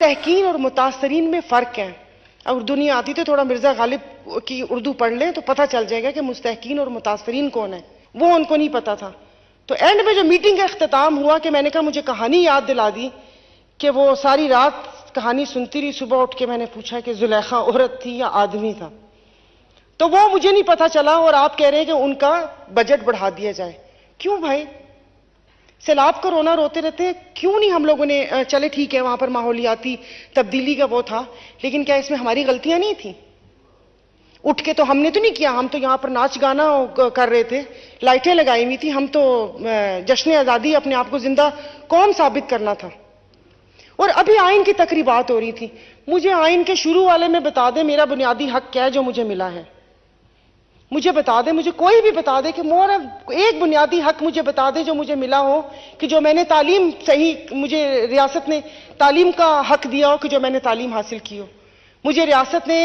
तहकीन और मुतासरीन में फ़र्क है। अब उर्दू नहीं आती तो थोड़ा मिर्ज़ा गालिब की उर्दू पढ़ लें तो पता चल जाएगा कि मुस्तहकीन और मुतासरीन कौन है। वो उनको नहीं पता था। तो एंड में जो मीटिंग का अख्तिताम हुआ कि मैंने कहा मुझे कहानी याद दिला दी कि वो सारी रात कहानी सुनती रही। सुबह उठ के मैंने पूछा कि जुलेखा औरत थी या आदमी था, तो वो मुझे नहीं पता चला। और आप कह रहे हैं कि उनका बजट बढ़ा दिया जाए। क्यों भाई? सैलाब का रोना रोते रहते हैं, क्यों नहीं हम लोगों ने चले ठीक है वहां पर माहौलियाती तब्दीली का वो था, लेकिन क्या इसमें हमारी गलतियां नहीं थी? उठ के तो हमने तो नहीं किया, हम तो यहां पर नाच गाना कर रहे थे, लाइटें लगाई हुई थी, हम तो जश्न आजादी अपने आप को जिंदा कौन साबित करना था। और अभी आइन की तकरीबात हो रही थी। मुझे आइन के शुरू वाले में बता दे मेरा बुनियादी हक क्या है जो मुझे मिला है। मुझे बता दे, मुझे कोई भी बता दे कि मोर एक बुनियादी हक मुझे बता दे जो मुझे मिला हो, कि जो मैंने तालीम सही, मुझे रियासत ने तालीम का हक दिया हो कि जो मैंने तालीम हासिल की हो। मुझे रियासत ने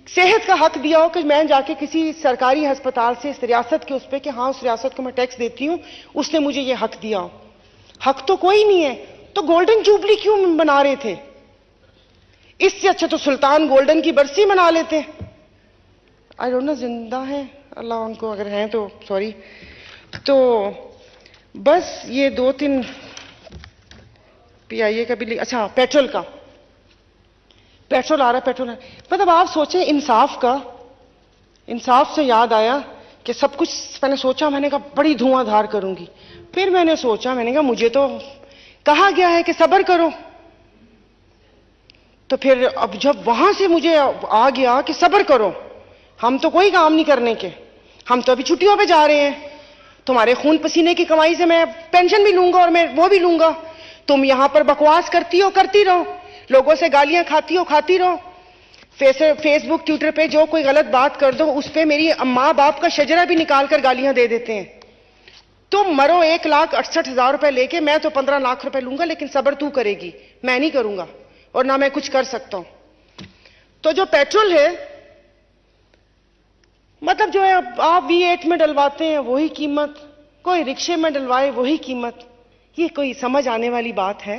सेहत का हक दिया हो कि मैं जाके किसी सरकारी अस्पताल से इस रियासत के उस पर कि हाँ उस रियासत को मैं टैक्स देती हूं, उसने मुझे ये हक दिया हो। हक तो कोई नहीं है, तो गोल्डन जुबली क्यों मना रहे थे? इससे अच्छा तो सुल्तान गोल्डन की बरसी मना लेते। आई डोंट नो जिंदा है, अल्लाह उनको अगर हैं तो सॉरी। तो बस ये 2-3 PIA का भी, अच्छा पेट्रोल का, पेट्रोल आ रहा है, पेट्रोल मतलब आप सोचें इंसाफ का। इंसाफ से याद आया कि सब कुछ मैंने सोचा, मैंने कहा बड़ी धुआंधार करूंगी। फिर मैंने सोचा, मैंने कहा मुझे तो कहा गया है कि सब्र करो। तो फिर अब जब वहां से मुझे आ गया कि सब्र करो, हम तो कोई काम नहीं करने के, हम तो अभी छुट्टियों पे जा रहे हैं, तुम्हारे खून पसीने की कमाई से मैं पेंशन भी लूंगा और मैं वो भी लूंगा। तुम यहां पर बकवास करती हो, करती रहो, लोगों से गालियां खाती हो, खाती रहो। फेसबुक ट्विटर पे जो कोई गलत बात कर दो उस पर मेरी माँ बाप का शजरा भी निकाल कर गालियां दे देते हैं। तुम मरो 1,68,000 रुपए लेके, मैं तो 15 लाख रुपए लूंगा, लेकिन सब्र तू करेगी, मैं नहीं करूंगा और ना मैं कुछ कर सकता हूं। तो जो पेट्रोल है, मतलब जो है आप V8 में डलवाते हैं वही कीमत, कोई रिक्शे में डलवाए वही कीमत। ये कोई समझ आने वाली बात है?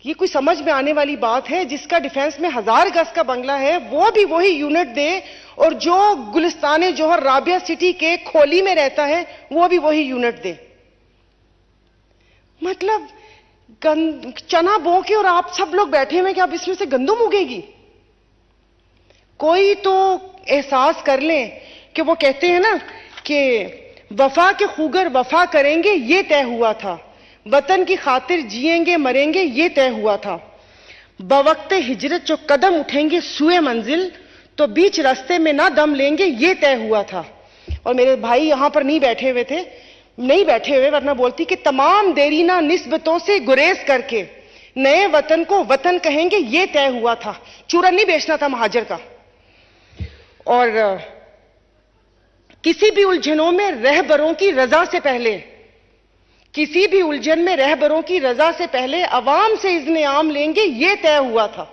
ये कोई समझ में आने वाली बात है? जिसका डिफेंस में 1000 गज का बंगला है वो भी वही यूनिट दे, और जो गुलिस्तान जौहर राबिया सिटी के खोली में रहता है वो भी वही यूनिट दे। मतलब चना बो के और आप सब लोग बैठे हुए कि अब इसमें से गंदम उगेगी। कोई तो एहसास कर ले कि वो कहते हैं ना कि वफा के खूगर वफा करेंगे ये तय हुआ था, वतन की खातिर जिएंगे मरेंगे ये तय हुआ था, बवक्ते हिजरत जो कदम उठेंगे सुए मंजिल तो बीच रास्ते में ना दम लेंगे ये तय हुआ था। और मेरे भाई यहां पर नहीं बैठे हुए थे, नहीं बैठे हुए, वरना बोलती कि तमाम देरीना निस्बतों से गुरेज करके नए वतन को वतन कहेंगे ये तय हुआ था। चूरन नहीं बेचना था महाजर का। और किसी भी उलझनों में रहबरों की रजा से पहले, किसी भी उलझन में रहबरों की रजा से पहले अवाम से इज़्न आम लेंगे ये तय हुआ था।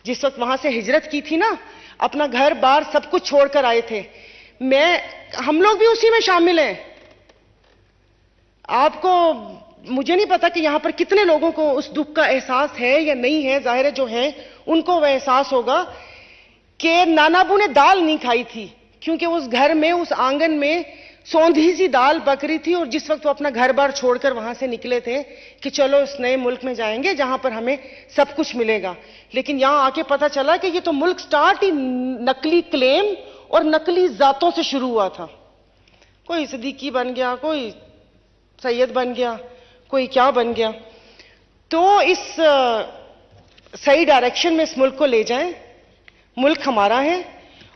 जिस वक्त वहां से हिजरत की थी ना, अपना घर बार सब कुछ छोड़कर आए थे, हम लोग भी उसी में शामिल हैं। आपको, मुझे नहीं पता कि यहां पर कितने लोगों को उस दुख का एहसास है या नहीं है। जाहिर है जो है उनको वह एहसास होगा कि नानाबू ने दाल नहीं खाई थी, क्योंकि उस घर में, उस आंगन में सौंधी सी दाल पक रही थी। और जिस वक्त वो अपना घर बार छोड़कर वहां से निकले थे कि चलो इस नए मुल्क में जाएंगे जहां पर हमें सब कुछ मिलेगा, लेकिन यहां आके पता चला कि ये तो मुल्क स्टार्ट ही नकली क्लेम और नकली जातों से शुरू हुआ था। कोई सिद्दीकी बन गया, कोई सैयद बन गया, कोई क्या बन गया। तो इस सही डायरेक्शन में इस मुल्क को ले जाएं। मुल्क हमारा है।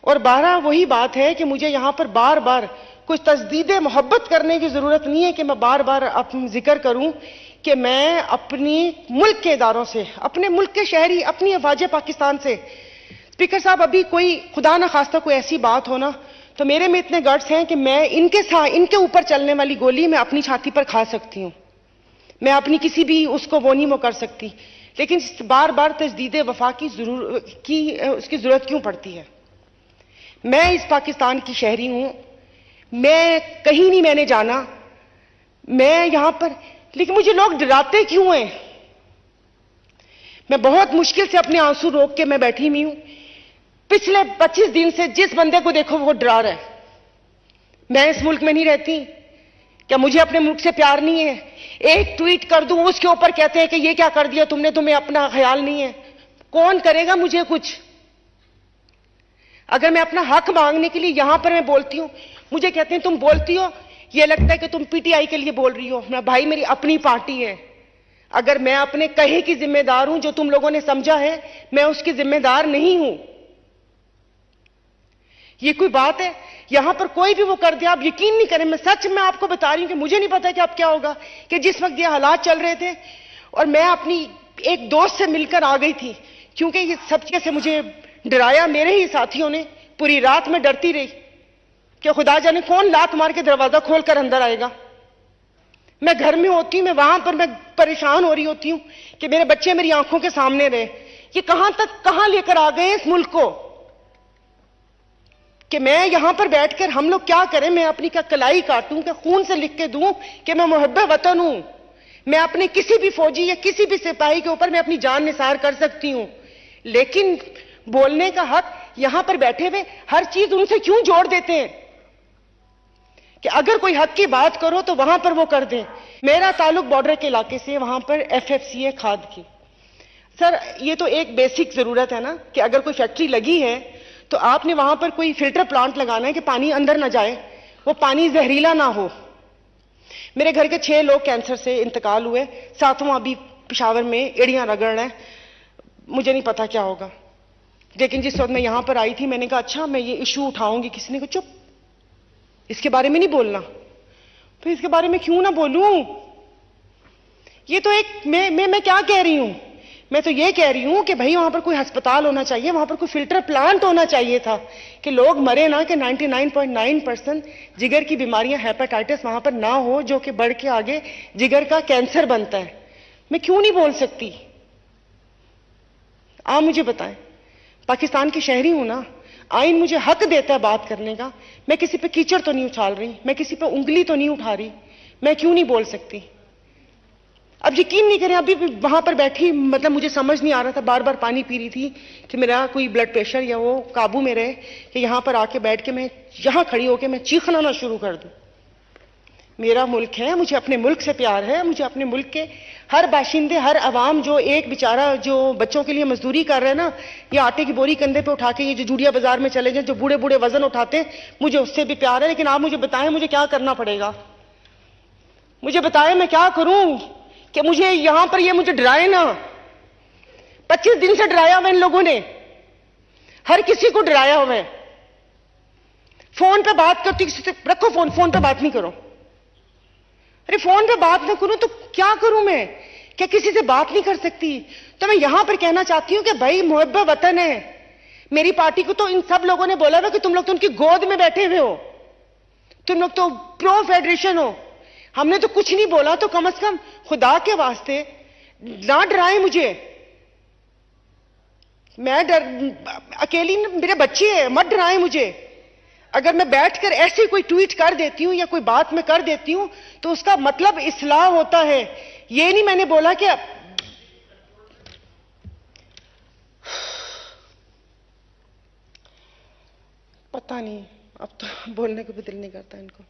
और 12 वही बात है कि मुझे यहां पर बार बार कुछ तजदीद मोहब्बत करने की जरूरत नहीं है कि मैं बार बार जिक्र करूं कि मैं अपनी मुल्क के इदारों से, अपने मुल्क के शहरी, अपनी अफवाज पाकिस्तान से, स्पीकर साहब अभी कोई खुदा ना खास्ता कोई ऐसी बात हो ना, तो मेरे में इतने गट्स हैं कि मैं इनके ऊपर चलने वाली गोली मैं अपनी छाती पर खा सकती हूं, मैं अपनी किसी भी उसको वो नहीं वो कर सकती। लेकिन बार बार तजदीद वफा की उसकी जरूरत क्यों पड़ती है? मैं इस पाकिस्तान की शहरी हूं, मैं कहीं नहीं मैंने जाना, मैं यहां पर, लेकिन मुझे लोग डराते क्यों हैं? मैं बहुत मुश्किल से अपने आंसू रोक के मैं बैठी हुई हूं। पिछले 25 दिन से जिस बंदे को देखो वो डरा रहा है। मैं इस मुल्क में नहीं रहती क्या? मुझे अपने मुल्क से प्यार नहीं है? एक ट्वीट कर दूं उसके ऊपर कहते हैं कि ये क्या कर दिया तुमने, तुम्हें अपना ख्याल नहीं है। कौन करेगा मुझे कुछ? अगर मैं अपना हक मांगने के लिए यहां पर मैं बोलती हूं, मुझे कहते हैं तुम बोलती हो, ये लगता है कि तुम पीटीआई के लिए बोल रही हो। मैं भाई मेरी अपनी पार्टी है। अगर मैं अपने कहे की जिम्मेदार हूं, जो तुम लोगों ने समझा है, मैं उसकी जिम्मेदार नहीं हूं। ये कोई बात है? यहां पर कोई भी वो कर दे, आप यकीन नहीं करें, मैं सच में आपको बता रही हूं कि मुझे नहीं पता कि अब क्या होगा। कि जिस वक्त ये हालात चल रहे थे और मैं अपनी एक दोस्त से मिलकर आ गई थी, क्योंकि ये सब चीजें से मुझे डराया मेरे ही साथियों ने। पूरी रात में डरती रही कि खुदा जाने कौन लात मार के दरवाजा खोलकर अंदर आएगा। मैं घर में होती हूं, मैं वहां पर मैं परेशान हो रही होती हूं कि मेरे बच्चे मेरी आंखों के सामने रहे। ये कहां लेकर आ गए इस मुल्क को कि मैं यहां पर बैठकर हम लोग क्या करें? मैं अपनी क्या कलाई काटूं, क्या खून से लिख के दूं कि मैं मुहब्बे वतन हूं? मैं अपने किसी भी फौजी या किसी भी सिपाही के ऊपर मैं अपनी जान निसार कर सकती हूं, लेकिन बोलने का हक यहां पर बैठे हुए हर चीज उनसे क्यों जोड़ देते हैं कि अगर कोई हक की बात करो तो वहां पर वो कर दें। मेरा ताल्लुक बॉर्डर के इलाके से, वहां पर एफएफसी है खाद की। सर ये तो एक बेसिक जरूरत है ना कि अगर कोई फैक्ट्री लगी है तो आपने वहां पर कोई फिल्टर प्लांट लगाना है कि पानी अंदर ना जाए, वो पानी जहरीला ना हो। मेरे घर के 6 लोग कैंसर से इंतकाल हुए, 7वां अभी पेशावर में एड़ियां रगड़ रहे हैं। मुझे नहीं पता क्या होगा, लेकिन जिस वक्त मैं यहां पर आई थी मैंने कहा अच्छा मैं ये इशू उठाऊंगी। किसी ने कहा चुप, इसके बारे में नहीं बोलना। तो इसके बारे में क्यों ना बोलूं? ये तो एक मैं क्या कह रही हूं? मैं तो ये कह रही हूं कि भाई वहां पर कोई अस्पताल होना चाहिए, वहां पर कोई फिल्टर प्लांट होना चाहिए था कि लोग मरे ना, कि 99.9% जिगर की बीमारियां हेपेटाइटिस वहां पर ना हो, जो कि बढ़ के आगे जिगर का कैंसर बनता है। मैं क्यों नहीं बोल सकती? आप मुझे बताएं। पाकिस्तान की शहरी हूं ना, आइन मुझे हक देता है बात करने का। मैं किसी पे कीचड़ तो नहीं उछाल रही, मैं किसी पे उंगली तो नहीं उठा रही, मैं क्यों नहीं बोल सकती? अब यकीन नहीं करें, अभी भी वहां पर बैठी मतलब मुझे समझ नहीं आ रहा था, बार बार पानी पी रही थी कि मेरा कोई ब्लड प्रेशर या वो काबू में रहे, कि यहां पर आके बैठ के मैं यहां खड़ी होकर मैं चीखना ना शुरू कर दूं। मेरा मुल्क है, मुझे अपने मुल्क से प्यार है, मुझे अपने मुल्क के हर बाशिंदे, हर अवाम, जो एक बेचारा जो बच्चों के लिए मजदूरी कर रहे हैं ना, ये आटे की बोरी कंधे पे उठा के, ये जो जूड़िया बाजार में चले जाए, जो बूढ़े बूढ़े वजन उठाते हैं, मुझे उससे भी प्यार है। लेकिन आप मुझे बताएं मुझे क्या करना पड़ेगा? मुझे बताएं मैं क्या करूं कि मुझे यहां पर ये मुझे डराए ना। 25 दिन से डराया हुआ इन लोगों ने, हर किसी को डराया हुआ है। फोन पे बात करती, किसी से रखो फोन पे बात नहीं करो। अरे फोन पे बात ना करूं तो क्या करूं मैं? क्या किसी से बात नहीं कर सकती? तो मैं यहां पर कहना चाहती हूं कि भाई मुहब्बत वतन है। मेरी पार्टी को तो इन सब लोगों ने बोला हुआ कि तुम लोग तो उनकी गोद में बैठे हुए हो, तुम लोग तो प्रो फेडरेशन हो। हमने तो कुछ नहीं बोला, तो कम से कम खुदा के वास्ते ना डराएं मुझे। मैं अकेली, मेरे बच्चे हैं, मत डराएं मुझे। अगर मैं बैठकर ऐसे कोई ट्वीट कर देती हूं या कोई बात मैं कर देती हूं तो उसका मतलब इस्लाह होता है। ये नहीं मैंने बोला कि पता नहीं, अब तो बोलने को भी दिल नहीं करता इनको।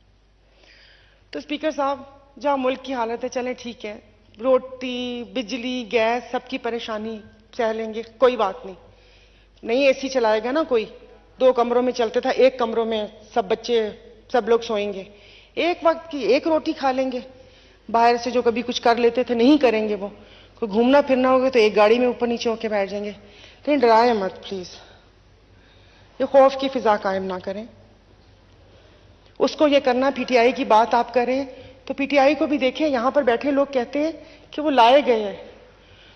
तो स्पीकर साहब, जहां मुल्क की हालत है, चलें ठीक है, रोटी बिजली गैस सबकी परेशानी सह लेंगे, कोई बात नहीं। नहीं एसी चलाएगा ना कोई, 2 कमरों में चलते था, 1 कमरों में सब बच्चे सब लोग सोएंगे, एक वक्त की 1 रोटी खा लेंगे। बाहर से जो कभी कुछ कर लेते थे नहीं करेंगे, वो कोई घूमना फिरना होगा तो एक गाड़ी में ऊपर नीचे होके बैठ जाएंगे। लेकिन डराए मत प्लीज, ये खौफ की फिजा कायम ना करें। उसको ये करना, पीटीआई की बात आप करें तो पीटीआई को भी देखें। यहां पर बैठे लोग कहते हैं कि वो लाए गए हैं,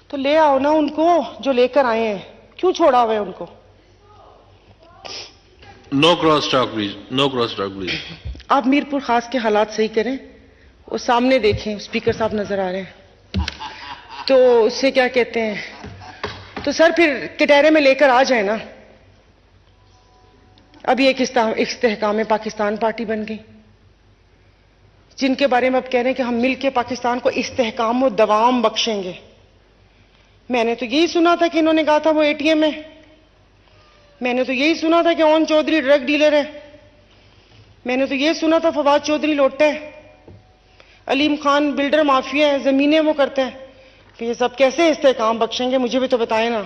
तो ले आओ ना उनको जो लेकर आए हैं, क्यों छोड़ा हुआ है उनको? No cross talk please, no cross talk please. आप मीरपुर खास के हालात सही करें, वो सामने देखें, स्पीकर साहब नजर आ रहे हैं, तो उससे क्या कहते हैं, तो सर फिर कटहरे में लेकर आ जाए ना। अभी एक इस्तेहकाम पाकिस्तान पार्टी बन गई, जिनके बारे में अब कह रहे हैं कि हम मिलकर पाकिस्तान को इस्तेहकाम और दवाम बख्शेंगे। मैंने तो यही सुना था कि इन्होंने कहा था वो एटीएम है। मैंने तो यही सुना था कि ओन चौधरी ड्रग डीलर है। मैंने तो यही सुना था फवाद चौधरी लोटा है, अलीम खान बिल्डर माफिया है, जमीनें वो करते हैं। तो ये सब कैसे इस्तेकाम बख्शेंगे? मुझे भी तो बताएं ना,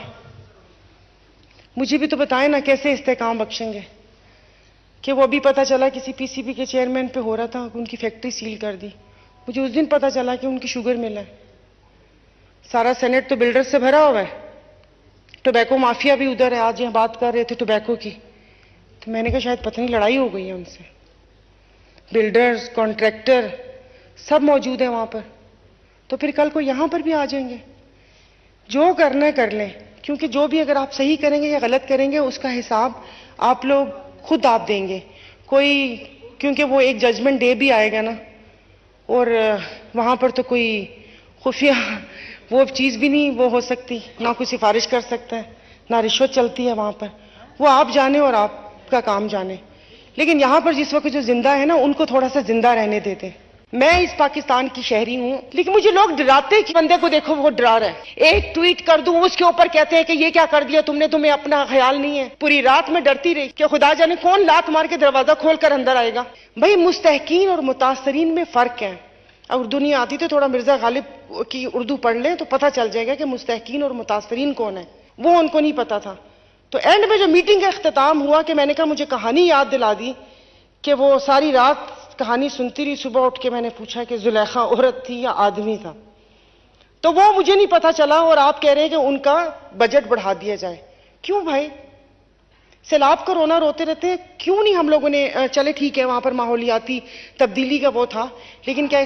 मुझे भी तो बताएं ना कैसे इस्तेकाम बख्शेंगे? कि वो अभी पता चला किसी पीसीबी के चेयरमैन पे हो रहा था, उनकी फैक्ट्री सील कर दी। मुझे उस दिन पता चला कि उनकी शुगर मिल है। सारा सेनेट तो बिल्डर से भरा हुआ है, टोबैको माफिया भी उधर है। आज यहाँ बात कर रहे थे टोबैको की, तो मैंने कहा शायद पता नहीं लड़ाई हो गई है उनसे। बिल्डर्स, कॉन्ट्रैक्टर सब मौजूद है वहां पर। तो फिर कल को यहां पर भी आ जाएंगे। जो करना है कर लें, क्योंकि जो भी अगर आप सही करेंगे या गलत करेंगे उसका हिसाब आप लोग खुद आप देंगे। कोई, क्योंकि वो एक जजमेंट डे भी आएगा ना, और वहां पर तो कोई खुफिया वो चीज भी नहीं वो हो सकती, ना कोई सिफारिश कर सकता है, ना रिश्वत चलती है वहां पर। वो आप जाने और आपका काम जाने। लेकिन यहां पर जिस वक्त जो जिंदा है ना, उनको थोड़ा सा जिंदा रहने देते। मैं इस पाकिस्तान की शहरी हूं, लेकिन मुझे लोग डराते हैं कि बंदे को देखो वो डरा रहा है। एक ट्वीट कर दूं उसके ऊपर कहते हैं कि ये क्या कर दिया तुमने, तुम्हें अपना ख्याल नहीं है। पूरी रात में डरती रही कि खुदा जाने कौन लात मार के दरवाजा खोलकर अंदर आएगा। भाई मुस्तहकीन और मुतासरीन में फर्क है। अगर दुनिया आती तो थोड़ा मिर्जा गालिब की उर्दू पढ़ लें तो पता चल जाएगा कि मुस्तहकीन और मुतासरीन कौन है। वो उनको नहीं पता था। तो एंड में जो मीटिंग का इख्तिताम हुआ कि मैंने कहा मुझे कहानी याद दिला दी कि वो सारी रात कहानी सुनती रही। सुबह उठ के मैंने पूछा कि जुलेखा औरत थी या आदमी था, तो वो मुझे नहीं पता चला। और आप कह रहे हैं कि उनका बजट बढ़ा दिया जाए। क्यों भाई? सैलाब का रोना रोते रहते हैं, क्यों नहीं हम लोगों ने, चले ठीक है वहां पर माहौलियाती तब्दीली का वो था, लेकिन क्या